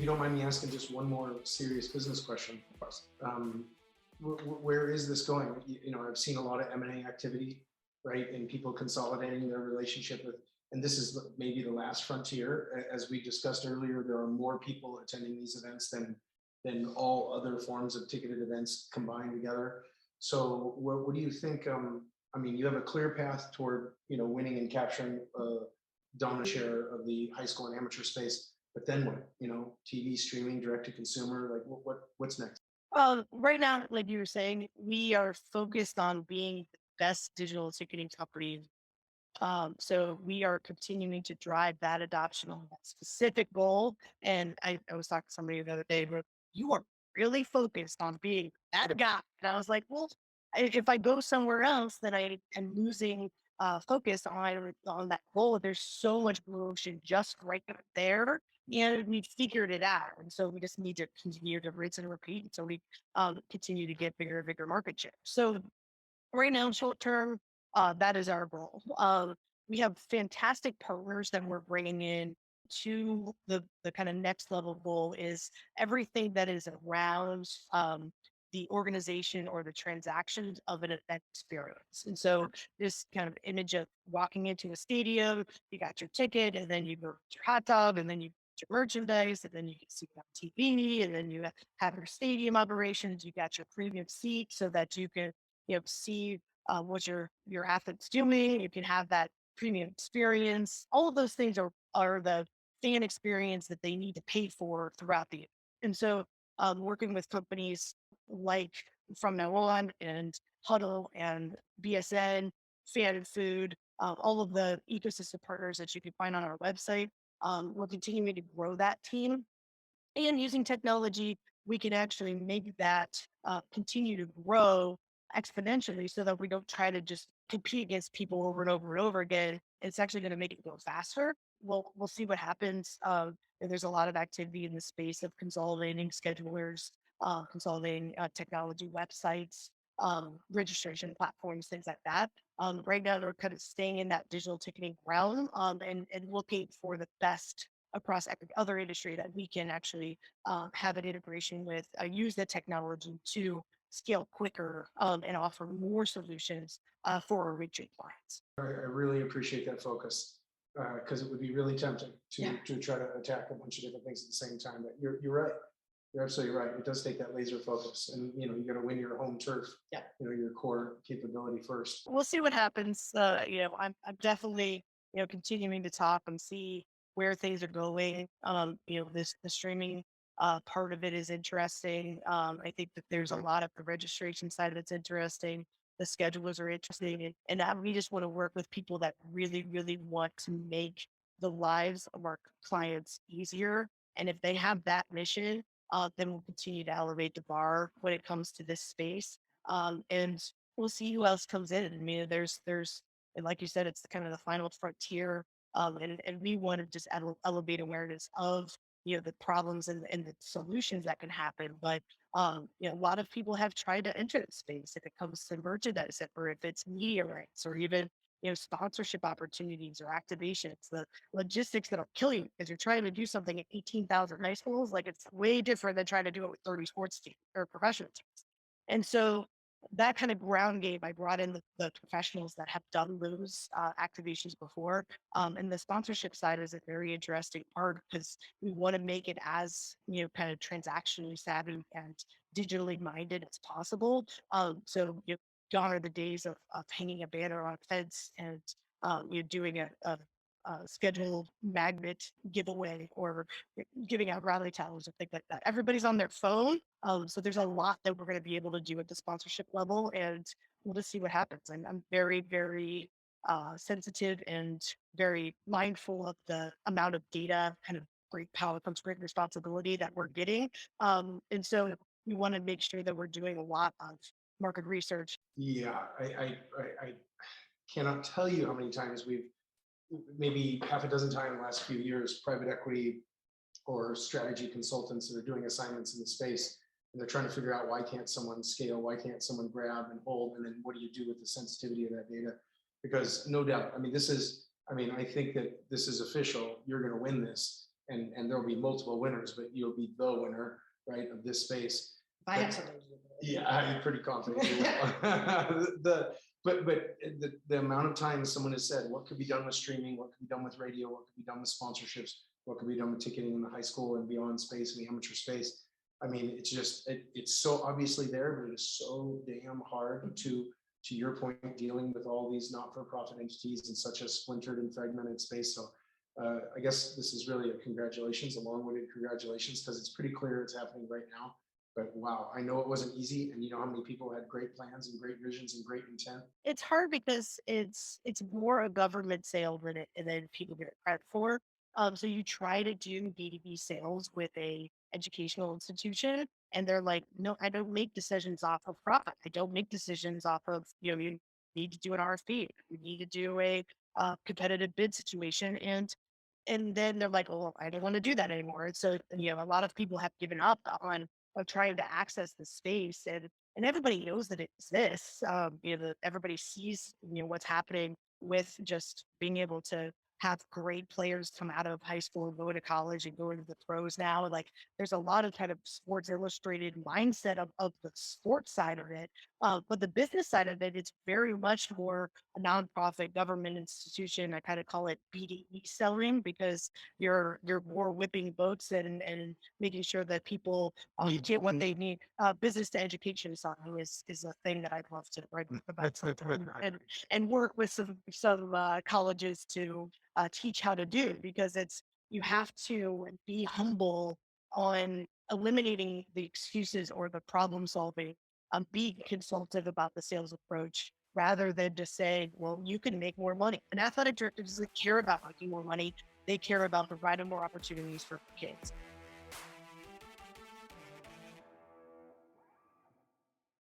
you don't mind me asking just one more serious business question, um, where is this going? I've seen a lot of M&A activity, right? And people consolidating their relationship with, and this is maybe the last frontier. As we discussed earlier, there are more people attending these events than all other forms of ticketed events combined together. So what do you think? You have a clear path toward, winning and capturing a dominant share of the high school and amateur space. But then what? TV, streaming, direct to consumer. Like what's next? Right now, like you were saying, we are focused on being the best digital ticketing company. So we are continuing to drive that adoption on that specific goal. And I was talking to somebody the other day, but you are really focused on being that guy. And I was like, well, if I go somewhere else, then I am losing focus on that goal. There's so much motion just right there. And we figured it out. And so we just need to continue to rinse and repeat. So we continue to get bigger and bigger market share. So right now, short term, that is our goal. We have fantastic partners that we're bringing in to the kind of next level goal is everything that is around the organization or the transactions of an event experience. And so this kind of image of walking into a stadium, you got your ticket, and then you go get your hot dog, and then you get your merchandise, and then you can see it on TV, and then you have your stadium operations, you got your premium seat so that you can see what your athlete's doing. You can have that premium experience. All of those things are the fan experience that they need to pay for throughout the year. And so working with companies like From Now On and Huddle and BSN, Fan Food, all of the ecosystem partners that you can find on our website, we're continuing to grow that team. And using technology, we can actually make that continue to grow exponentially so that we don't try to just compete against people over and over and over again. It's actually going to make it go faster. We'll see what happens. And there's a lot of activity in the space of consolidating schedulers, consolidating technology websites, registration platforms, things like that. Right now, we're kind of staying in that digital ticketing realm and looking for the best across every other industry that we can actually have an integration with, use the technology to scale quicker and offer more solutions for our reaching clients. I really appreciate that focus because it would be really tempting to try to attack a bunch of different things at the same time. But you're right. You're absolutely right. It does take that laser focus, and you got to win your home turf. Yeah. Your core capability first. We'll see what happens. I'm definitely continuing to talk and see where things are going. The streaming part of it is interesting. I think that there's a lot of the registration side that's interesting. The schedulers are interesting, and we just want to work with people that really, really want to make the lives of our clients easier. And if they have that mission, then we'll continue to elevate the bar when it comes to this space. And we'll see who else comes in. I mean, and like you said, it's the kind of the final frontier. And we want to just elevate awareness of, the problems and the solutions that can happen. But, a lot of people have tried to enter the space if it comes to merchandise, or if it's media rights, or even, sponsorship opportunities or activations, the logistics that'll kill you because you're trying to do something at 18,000 high schools. Like it's way different than trying to do it with 30 sports teams or professional teams. And so that kind of ground game, I brought in the professionals that have done those activations before. And the sponsorship side is a very interesting part because we want to make it as, kind of transactionally savvy and digitally minded as possible. Gone are the days of hanging a banner on a fence and you're doing a scheduled magnet giveaway or giving out rally towels or things like that. Everybody's on their phone. So there's a lot that we're going to be able to do at the sponsorship level, and we'll just see what happens. I'm very, very sensitive and very mindful of the amount of data, kind of great power comes great responsibility that we're getting. And so we want to make sure that we're doing a lot of market research. Yeah, I cannot tell you how many times we've maybe half a dozen times in the last few years, private equity or strategy consultants that are doing assignments in the space, and they're trying to figure out why can't someone scale, why can't someone grab and hold, and then what do you do with the sensitivity of that data? Because no doubt, I think that this is official. You're going to win this. and there'll be multiple winners, but you'll be the winner, right, of this space. If I have something to do with it. Yeah, I'm pretty confident you will. The amount of times someone has said, what could be done with streaming, what could be done with radio, what could be done with sponsorships, what could be done with ticketing in the high school and beyond space and the amateur space. I mean, it's just it's so obviously there, but it is so damn hard to your point, dealing with all these not-for-profit entities in such a splintered and fragmented space. So I guess this is really a congratulations, a long-winded congratulations, because it's pretty clear it's happening right now. But wow, I know it wasn't easy, and you know how many people had great plans and great visions and great intent. It's hard because it's more a government sale than people get credit for. So you try to do B2B sales with a educational institution, and they're like, no, I don't make decisions off of profit. I don't make decisions off of, you need to do an RFP. You need to do a competitive bid situation. And then they're like, oh, I don't want to do that anymore. And so, a lot of people have given up on of trying to access the space, and everybody knows that it exists. That everybody sees, what's happening with just being able to have great players come out of high school, go to college, and go into the pros now. Like, there's a lot of kind of Sports Illustrated mindset of the sports side of it. But the business side of it, it's very much more a nonprofit government institution. I kind of call it BDE selling, because you're more whipping boats and making sure that people get what they need. Business to education selling is a thing that I'd love to write about and work with some colleges to teach how to do, because you have to be humble on eliminating the excuses or the problem solving. Be consultative about the sales approach rather than just saying, well, you can make more money. An athletic director doesn't care about making more money. They care about providing more opportunities for kids.